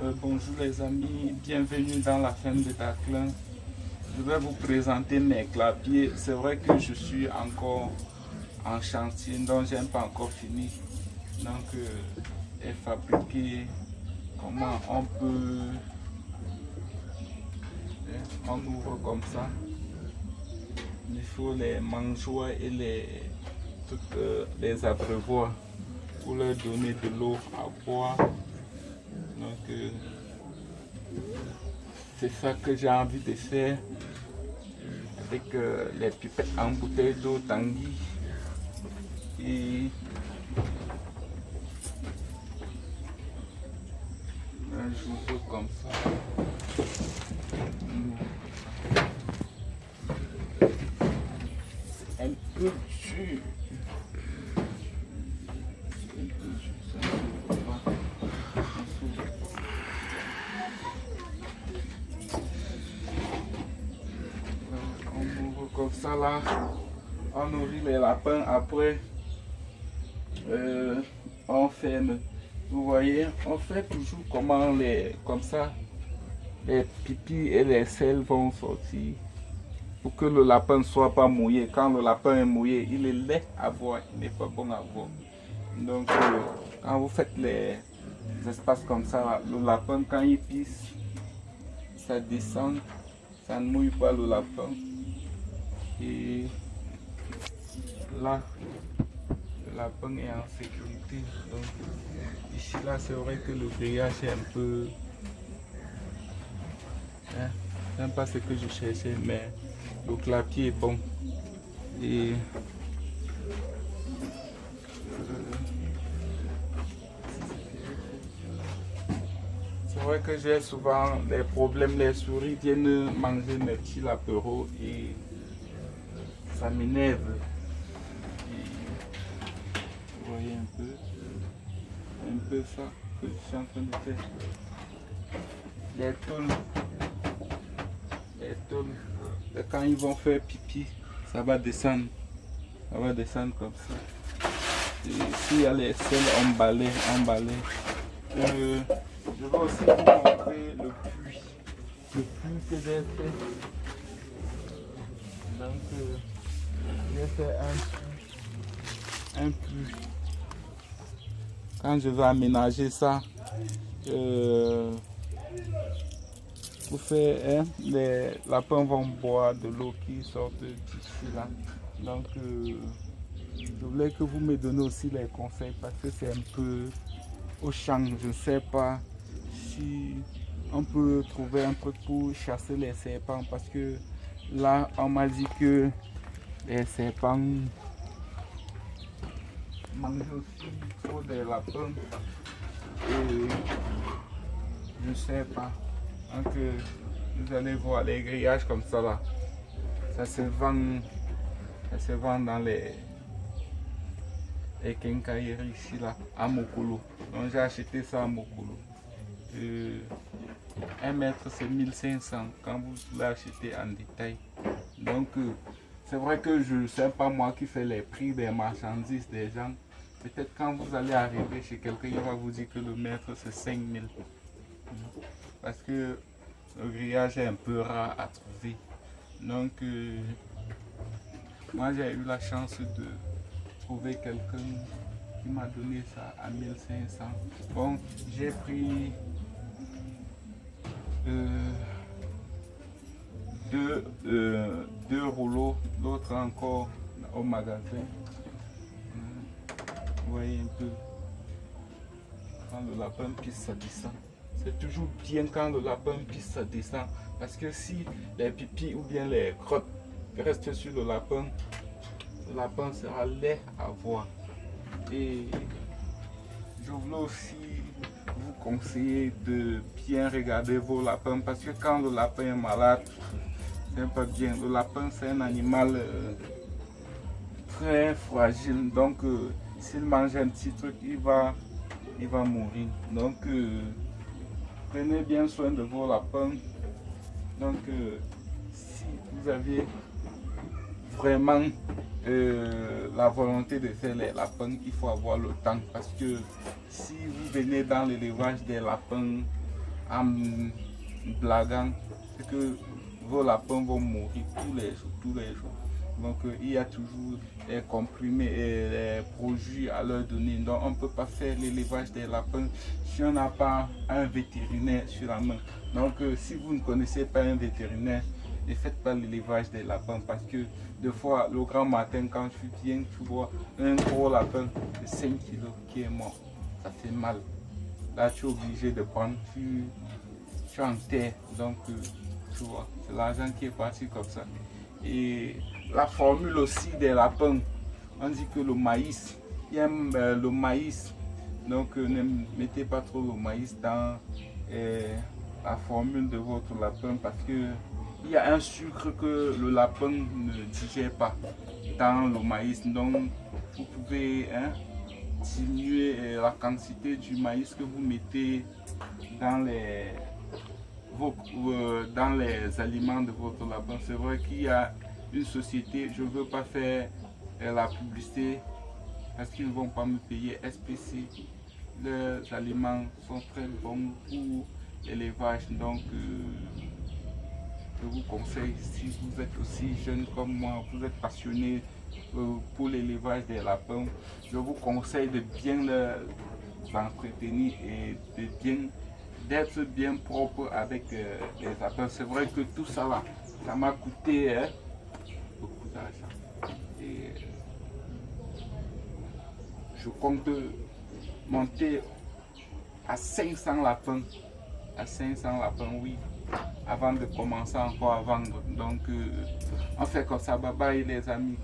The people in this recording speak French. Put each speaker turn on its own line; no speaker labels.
Bonjour les amis, bienvenue dans la ferme de Daclin. Je vais vous présenter mes clapiers. C'est vrai que je suis encore en chantier, donc je n'ai pas encore fini. Donc, est fabriqué, comment on peut, on ouvre comme ça. Il faut les mangeoires et les abreuvoirs pour leur donner de l'eau à boire. Donc, c'est ça que j'ai envie de faire avec les pipettes en bouteille d'eau Tanguy. Et un jour comme ça. Un peu dur. Comme ça là, on nourrit les lapins, après on ferme. Vous voyez, on fait toujours comme ça, les pipis et les selles vont sortir pour que le lapin ne soit pas mouillé. Quand le lapin est mouillé, il est laid à voir, il n'est pas bon à voir. Donc quand vous faites les espaces comme ça, là, le lapin quand il pisse, ça descend, ça ne mouille pas le lapin. Et là, le lapin est en sécurité. Donc, ici, là, c'est vrai que le grillage est un peu... c'est pas ce que je cherchais, mais le clapier est bon. Et... c'est vrai que j'ai souvent des problèmes. Les souris viennent manger mes petits lapereaux et... ça m'énerve. Vous voyez un peu ça que je suis en train de faire. Les tôles, quand ils vont faire pipi, ça va descendre comme ça. Et s'il y a les selles emballées, je vais aussi vous montrer le puits que j'ai fait. Donc, j'ai fait un puits. Quand je vais aménager ça, pour faire, les lapins vont boire de l'eau qui sort d'ici là. Donc, je voulais que vous me donniez aussi les conseils parce que c'est un peu au champ. Je ne sais pas si on peut trouver un truc pour chasser les serpents parce que là, on m'a dit que les serpents mangent aussi trop des lapins et je ne sais pas. Donc vous allez voir les grillages comme ça là. Ça se vend dans les quincailleries ici là, à Mokolo. Donc j'ai acheté ça à Mokolo. 1 mètre c'est 1500 quand vous l'achetez en détail. Donc c'est vrai que je ne sais pas moi qui fais les prix des marchandises des gens. Peut-être quand vous allez arriver chez quelqu'un, il va vous dire que le mètre c'est 5000. Parce que le grillage est un peu rare à trouver. Donc moi j'ai eu la chance de trouver quelqu'un qui m'a donné ça à 1500. Bon, j'ai pris deux rouleaux, l'autre encore au magasin. Vous voyez un peu, quand le lapin pisse, ça descend. C'est toujours bien quand le lapin pisse, ça descend. Parce que si les pipis ou bien les crottes restent sur le lapin sera laid à voir. Et je voulais aussi vous conseiller de bien regarder vos lapins parce que quand le lapin est malade, c'est pas bien. Le lapin c'est un animal très fragile, donc s'il mange un petit truc, il va mourir. Donc prenez bien soin de vos lapins. Donc si vous avez vraiment la volonté de faire les lapins, il faut avoir le temps parce que si vous venez dans l'élevage des lapins en blaguant, c'est que vos lapins vont mourir tous les jours, tous les jours. Donc il y a toujours des comprimés et des produits à leur donner. Donc on ne peut pas faire l'élevage des lapins si on n'a pas un vétérinaire sur la main. Donc si vous ne connaissez pas un vétérinaire, ne faites pas l'élevage des lapins, parce que des fois le grand matin quand tu viens, tu vois un gros lapin de 5 kilos qui est mort. Ça fait mal. Là tu es obligé de prendre, tu enterres. Donc tu vois, c'est l'argent qui est parti comme ça. Et la formule aussi des lapins, on dit que le maïs, il aime le maïs. Donc ne mettez pas trop le maïs dans la formule de votre lapin, parce que il y a un sucre que le lapin ne digère pas dans le maïs. Donc vous pouvez diminuer la quantité du maïs que vous mettez dans dans les aliments de votre lapin. C'est vrai qu'il y a une société, je ne veux pas faire la publicité parce qu'ils ne vont pas me payer, SPC. Leurs aliments sont très bons pour l'élevage. Donc je vous conseille, si vous êtes aussi jeune comme moi, vous êtes passionné pour l'élevage des lapins, je vous conseille de bien les entretenir et d'être bien propre avec les lapins. C'est vrai que tout ça là, ça m'a coûté beaucoup d'argent. Et je compte monter à 500 lapins. À 500 lapins, oui, avant de commencer encore à vendre. Donc on fait comme ça. Bye bye les amis.